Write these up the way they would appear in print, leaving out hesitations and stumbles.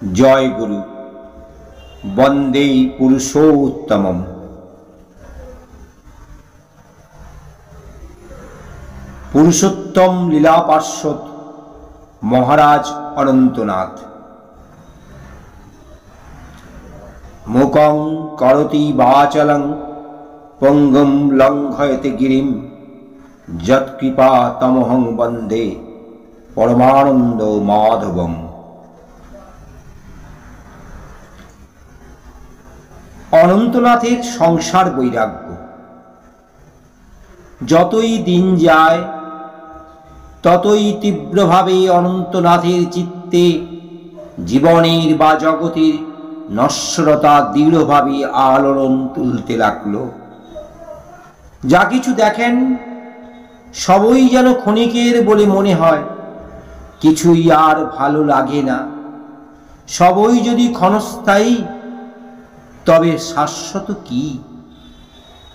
জয় গুরু। বন্দে পুরুষোত্তমম। পুরুষোত্তম লীলা পার্শ্বদ মহারাজ অনন্তনাথ। মুকং করতি বাচালং পঙ্গুম লঙ্ঘয়তে গিরিম যৎকৃপা তমহং বন্দে পরমানন্দ মাধবম। অনন্তনাথের সংসার বৈরাগ্য। যতই দিন যায় ততই তীব্রভাবে অনন্তনাথের চিত্তে জীবনের বা জগতের নশ্বরতা দৃঢ়ভাবে আলোড়ন তুলতে লাগল। যা কিছু দেখেন সবই যেন ক্ষণিকের বলে মনে হয়, কিছুই আর ভালো লাগে না। সবই যদি ক্ষণস্থায়ী, তবে শাশ্বত কি?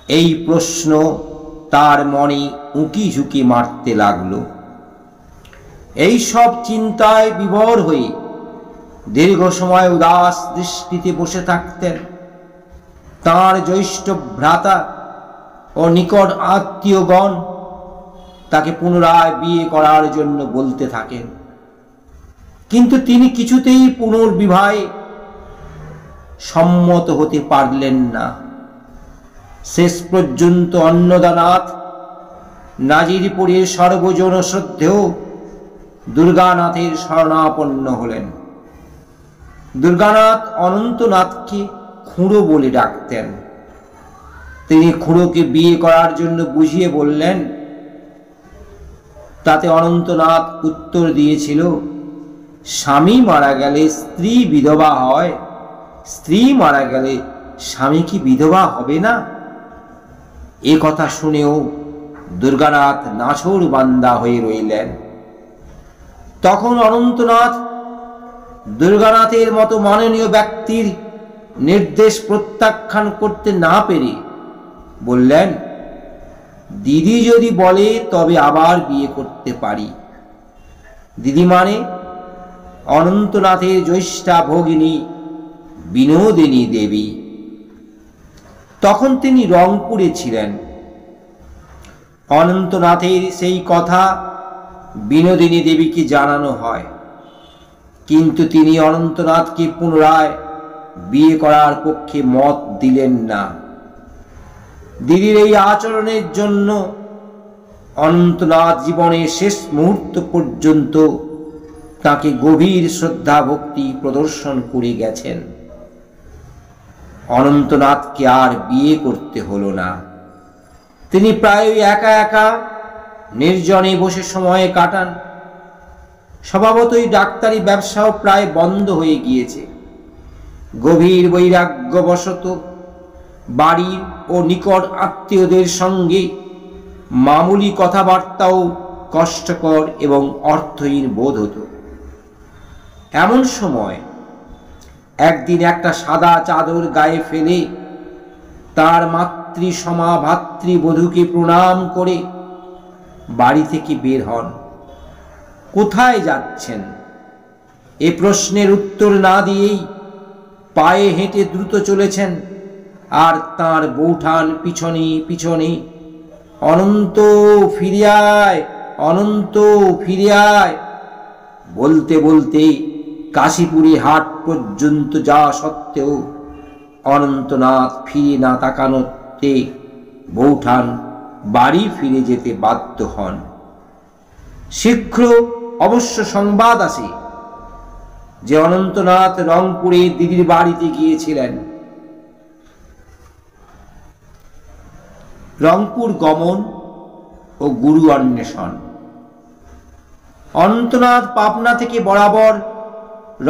এই প্রশ্ন তার মনে উঁকি ঝুঁকি মারতে লাগল। এই সব চিন্তায় বিভোর হয়ে দীর্ঘ সময় উদাস দৃষ্টিতে বসে থাকতেন। তাঁর জ্যৈষ্ঠ ভ্রাতা ও নিকট আত্মীয়গণ তাকে পুনরায় বিয়ে করার জন্য বলতে থাকেন, কিন্তু তিনি কিছুতেই পুনর্বিবাহে সম্মত হতে পারলেন না। শেষ পর্যন্ত অন্নদানাথ নাজিরপুরের সর্বজন শ্রদ্ধেয় দুর্গানাথের শরণাপন্ন হলেন। দুর্গানাথ অনন্তনাথকে খুঁড়ো বলে ডাকতেন। তিনি খুঁড়োকে বিয়ে করার জন্য বুঝিয়ে বললেন। তাতে অনন্তনাথ উত্তর দিয়েছিল, স্বামী মারা গেলে স্ত্রী বিধবা হয়, স্ত্রী মারা গেলে স্বামী কি বিধবা হবে না? এ কথা শুনেও দুর্গানাথ নাছোড় বান্দা হয়ে রইলেন। তখন অনন্তনাথ দুর্গানাথের মতো মাননীয় ব্যক্তির নির্দেশ প্রত্যাখ্যান করতে না পেরে বললেন, দিদি যদি বলে তবে আবার বিয়ে করতে পারি। দিদি মানে অনন্তনাথের জ্যৈষ্ঠা ভগিনী বিনোদিনী দেবী। তখন তিনি রংপুরে ছিলেন। অনন্তনাথের সেই কথা বিনোদিনী দেবীকে জানানো হয়, কিন্তু তিনি অনন্তনাথকে পুনরায় বিয়ে করার পক্ষে মত দিলেন না। দিদির এই আচরণের জন্য অনন্তনাথ জীবনের শেষ মুহূর্ত পর্যন্ত তাকে গভীর শ্রদ্ধা ভক্তি প্রদর্শন করে গেছেন। অনন্তনাথকে আর বিয়ে করতে হলো না। তিনি প্রায় একা একা নির্জনে বসে সময় কাটান। স্বভাবতই ডাক্তারি ব্যবসাও প্রায় বন্ধ হয়ে গিয়েছে। গভীর বৈরাগ্যবশত বাড়ির ও নিকট আত্মীয়দের সঙ্গে মামুলি কথাবার্তাও কষ্টকর এবং অর্থহীন বোধ হতো। এমন সময় একদিন একটা সাদা চাদর গায়ে ফেলে তার মাতৃসমা ভাতৃবধূকে প্রণাম করে বাড়ি থেকে বের হন। কোথায় যাচ্ছেন এ প্রশ্নের উত্তর না দিয়েই পায়ে হেঁটে দ্রুত চলেছেন, আর তাঁর বৌঠান পিছনে পিছনে, অনন্ত ফিরে আয়, অনন্ত ফিরে আয় বলতে বলতে কাশীপুরি হাট পর্যন্ত যাওয়া সত্ত্বেও অনন্তনাথ ফিরে না তাকানোতে বৌঠান বাড়ি ফিরে যেতে বাধ্য হন। শীঘ্র অবশ্য সংবাদ আসে যে অনন্তনাথ রংপুরে দিদির বাড়িতে গিয়েছিলেন। রংপুর গমন ও গুরু অন্বেষণ। অনন্তনাথ পাবনা থেকে বরাবর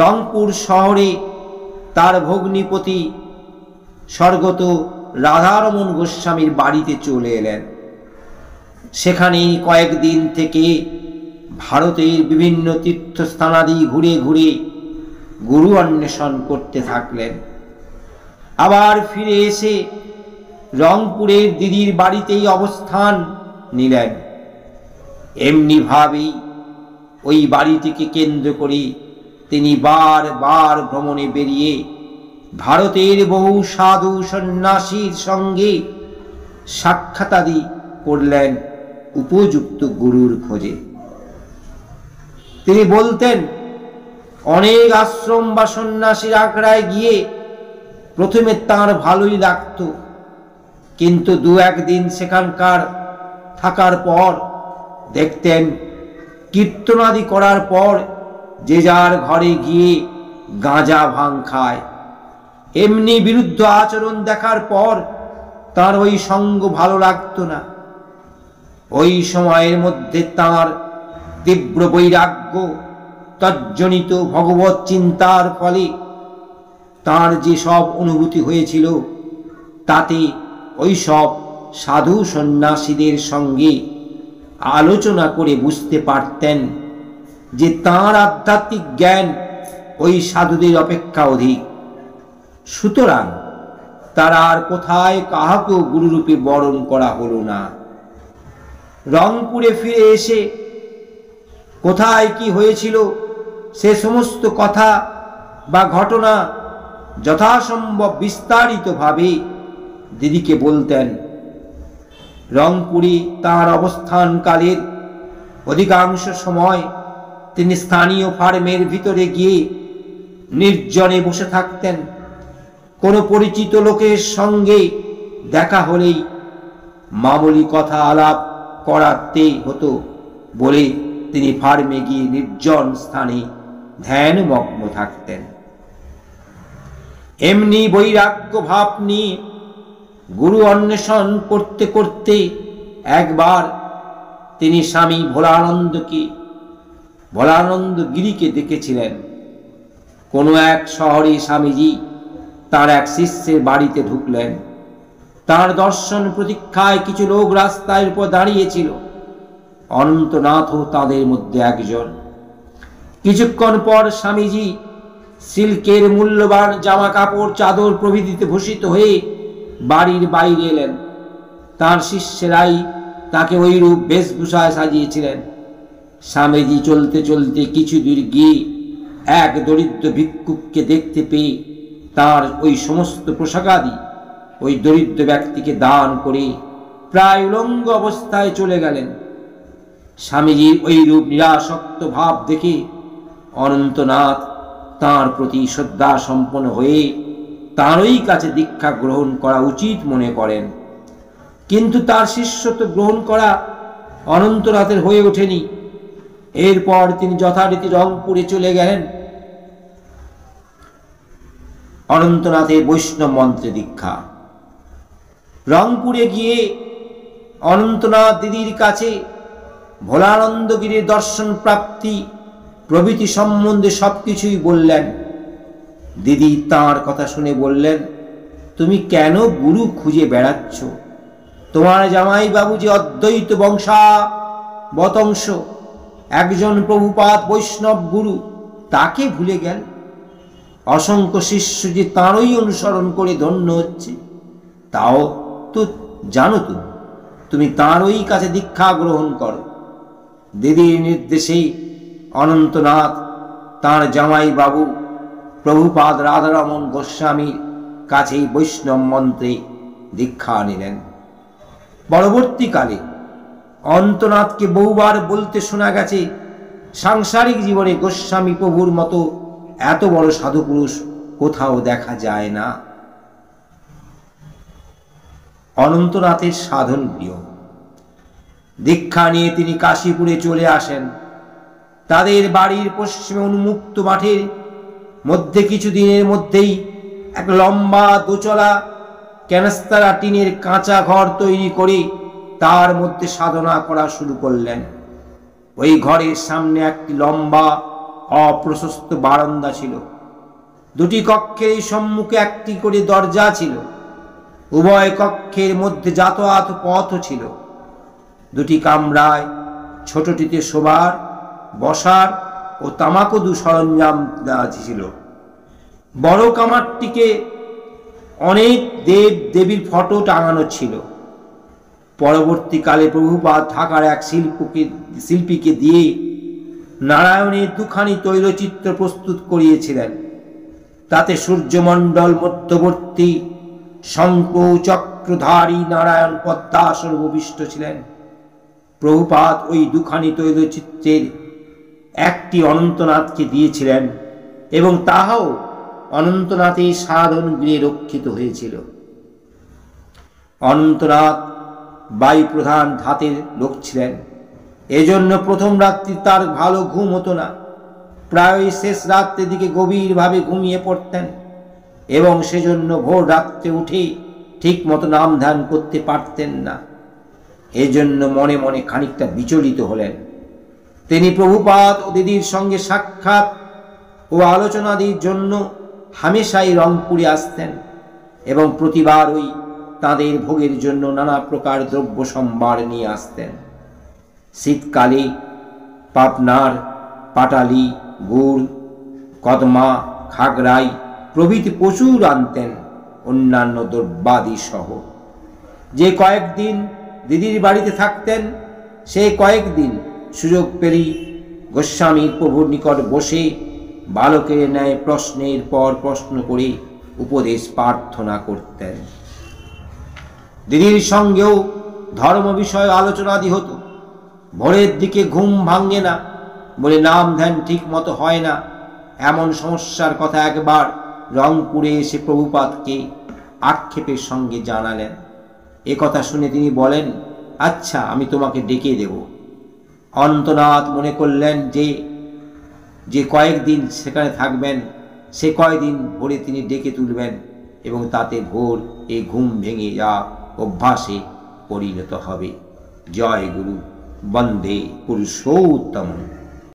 রংপুর শহরে তার ভগ্নিপতি স্বর্গত রাধারমণ গোস্বামীর বাড়িতে চলে এলেন। সেখানে কয়েকদিন থেকে ভারতের বিভিন্ন তীর্থস্থানাদি ঘুরে ঘুরে গুরু অন্বেষণ করতে থাকলেন। আবার ফিরে এসে রংপুরের দিদির বাড়িতেই অবস্থান নিলেন। এমনি ভাবেই ওই বাড়িটিকে কেন্দ্র করে তিনি বারবার ভ্রমণে বেরিয়ে ভারতের বহু সাধু সন্ন্যাসীর সঙ্গে সাক্ষাৎাদি করলেন উপযুক্ত গুরুর খোঁজে। তিনি বলতেন, অনেক আশ্রম বা সন্ন্যাসীর আখড়ায় গিয়ে প্রথমে তাঁর ভালোই লাগতো, কিন্তু দু একদিন সেখানকার থাকার পর দেখতেন কীর্তনাদি করার পর যে যার ঘরে গিয়ে গাঁজা ভাং খায়। এমনি বিরুদ্ধ আচরণ দেখার পর তার ওই সঙ্গ ভালো লাগতো না। ওই সময়ের মধ্যে তাঁর তীব্র বৈরাগ্য তজ্জনিত ভগবত চিন্তার ফলে তাঁর যে সব অনুভূতি হয়েছিল, তাতে ওই সব সাধু সন্ন্যাসীদের সঙ্গে আলোচনা করে বুঝতে পারতেন যে তাঁর আধ্যাত্মিক জ্ঞান ওই সাধুদের অপেক্ষা অধিক। সুতরাং তারা আর কোথায় কাহাকেও গুরুরূপে বরণ করা হলো না। রংপুরে ফিরে এসে কোথায় কি হয়েছিল সে সমস্ত কথা বা ঘটনা যথাসম্ভব বিস্তারিতভাবে দিদিকে বলতেন। রংপুরে তাঁর অবস্থানকালের অধিকাংশ সময় তিনি স্থানীয় ফার্মের ভিতরে গিয়ে নির্জনে বসে থাকতেন। কোনো পরিচিত লোকের সঙ্গে দেখা হলেই মামুলি কথা আলাপ করাতে হতো বলে তিনি ফার্মে গিয়ে নির্জন স্থানে ধ্যানমগ্ন থাকতেন। এমনি বৈরাগ্য ভাব নিয়ে গুরু অন্বেষণ করতে করতে একবার তিনি স্বামী ভোলানন্দগিরিকে দেখেছিলেন। কোনো এক শহরে স্বামীজি তার এক শিষ্যের বাড়িতে ঢুকলেন। তার দর্শন প্রতীক্ষায় কিছু লোক রাস্তার উপর দাঁড়িয়েছিল। অনন্তনাথও তাদের মধ্যে একজন। কিছুক্ষণ পর স্বামীজি সিল্কের মূল্যবান জামা কাপড় চাদর প্রভৃতিতে ভূষিত হয়ে বাড়ির বাইরে এলেন। তার শিষ্যেরাই তাকে ওইরূপ বেশভূষায় সাজিয়েছিলেন। স্বামীজি চলতে চলতে কিছু দূর গিয়ে এক দরিদ্র ভিক্ষুককে দেখতে পেয়ে তার ওই সমস্ত পোশাকাদি ওই দরিদ্র ব্যক্তিকে দান করে প্রায় উলঙ্গ অবস্থায় চলে গেলেন। স্বামীজির ওই রূপ নিরাসক্ত ভাব দেখে অনন্তনাথ তাঁর প্রতি শ্রদ্ধা সম্পন্ন হয়ে তাঁরই কাছে দীক্ষা গ্রহণ করা উচিত মনে করেন। কিন্তু তার শিষ্যত্ব গ্রহণ করা অনন্তনাথের হয়ে ওঠেনি। এরপর তিনি যথারীতি রংপুরে চলে গেলেন। অনন্তনাথের বৈষ্ণব মন্ত্রে দীক্ষা। রংপুরে গিয়ে অনন্তনাথ দিদির কাছে ভোলানন্দগিরির দর্শন প্রাপ্তি প্রভৃতি সম্বন্ধে সবকিছুই বললেন। দিদি তাঁর কথা শুনে বললেন, তুমি কেন গুরু খুঁজে বেড়াচ্ছ? তোমার জামাইবাবু যে অদ্বৈত বংশ একজন প্রভুপাদ বৈষ্ণব গুরু, তাকে ভুলে গেল। অসংখ্য শিষ্য যে তাঁরই অনুসরণ করে ধন্য হচ্ছে, তাও তো জানো। তুমি তাঁরই কাছে দীক্ষা গ্রহণ করো। দিদির নির্দেশে অনন্তনাথ তাঁর জামাইবাবু প্রভুপাদ রাধারমণ গোস্বামীর কাছেই বৈষ্ণব মন্ত্রে দীক্ষা নিলেন। পরবর্তীকালে অনন্তনাথকে বহুবার বলতে শোনা গেছে, সাংসারিক জীবনে গোস্বামী প্রভুর মতো এত বড় সাধু পুরুষ কোথাও দেখা যায় না। অনন্তনাথের সাধন প্রিয়। দীক্ষা নিয়ে তিনি কাশীপুরে চলে আসেন। তাদের বাড়ির পশ্চিমে উন্মুক্ত মাঠের মধ্যে কিছুদিনের মধ্যেই এক লম্বা দোচলা ক্যানস্তারা টিনের কাঁচা ঘর তৈরি করে তার মধ্যে সাধনা করা শুরু করলেন। ওই ঘরের সামনে একটি লম্বা অপ্রশস্ত বারান্দা ছিল। দুটি কক্ষের সম্মুখে একটি করে দরজা ছিল। উভয় কক্ষের মধ্যে যাতায়াত পথ ছিল। দুটি কামরায় ছোটটিতে শোবার, বসার ও তামাকদু সরঞ্জাম ছিল। বড় কামারটিকে অনেক দেব দেবীর ফটো টাঙানো ছিল। পরবর্তীকালে প্রভুপাদ ঢাকার এক শিল্পীকে দিয়ে নারায়ণের দুখানি তৈলচিত্র প্রস্তুত করিয়েছিলেন। তাতে সূর্যমণ্ডল মধ্যবর্তী শঙ্খ চক্রধারী নারায়ণ পদ্মাসনে উপবিষ্ট ছিলেন। প্রভুপাদ ওই দুখানি তৈলচিত্রের একটি অনন্তনাথকে দিয়েছিলেন এবং তাহাও অনন্তনাথের সাধন গৃহে রক্ষিত হয়েছিল। অনন্তনাথ বায়ু প্রধান ধাতের লোক ছিলেন, এজন্য প্রথম রাত্রি তার ভালো ঘুম হতো না। প্রায়ই শেষ রাত্রের দিকে গভীরভাবে ঘুমিয়ে পড়তেন এবং সেজন্য ভোর রাত্রে উঠে ঠিক মতো নাম ধ্যান করতে পারতেন না। এজন্য মনে মনে খানিকটা বিচলিত হলেন। তিনি প্রভুপাদ ও দিদির সঙ্গে সাক্ষাৎ ও আলোচনাদির জন্য হামেশাই রংপুরে আসতেন এবং প্রতিবার ওই তাঁদের ভোগের জন্য নানা প্রকার দ্রব্য সম্ভার নিয়ে আসতেন। শীতকালে পাবনার পাটালি, গুড়, কদমা, খাগড়াই প্রভৃতি প্রচুর আনতেন, অন্যান্য দ্রব্যাদি সহ। যে কয়েকদিন দিদির বাড়িতে থাকতেন, সেই কয়েকদিন সুযোগ পেলেই গোস্বামী প্রভুর নিকট বসে বালকের ন্যায় প্রশ্নের পর প্রশ্ন করে উপদেশ প্রার্থনা করতেন। দিদির সঙ্গেও ধর্ম বিষয় আলোচনাদি হতো। ভোরের দিকে ঘুম ভাঙে না বলে নাম ধ্যান ঠিক মতো হয় না, এমন সমস্যার কথা একবার রংপুরে এসে প্রভুপাদকে আক্ষেপের সঙ্গে জানালেন। এ কথা শুনে তিনি বলেন, আচ্ছা, আমি তোমাকে ডেকে দেব। অনন্তনাথ মনে করলেন যে কয়েকদিন সেখানে থাকবেন, সে কয়েকদিন ভোরে তিনি ডেকে তুলবেন এবং তাতে ভোর এই ঘুম ভেঙে যা অভ্যাসে পরিণত হবে। জয় গুরু, বন্দে পুরুষোত্তম।